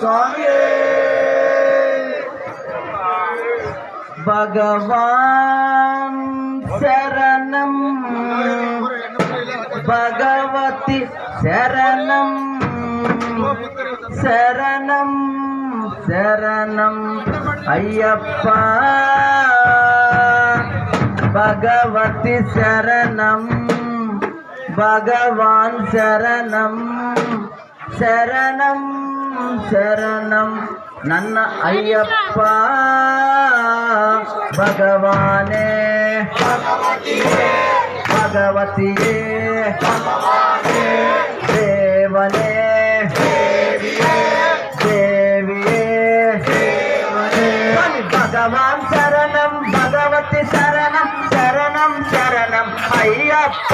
స్వామియే భగవాన్ శరణం భగవతి శరణం శరణం శరణం అయ్యప్ప భగవతి శరణం భగవాన్ శరణం శరణం శరణం నన్న అయ్యప్ప భగవానే భగవతియే దేవనే దేవియే భగవాన్ శరణం భగవతి శరణం శరణం శరణం అయ్యప్ప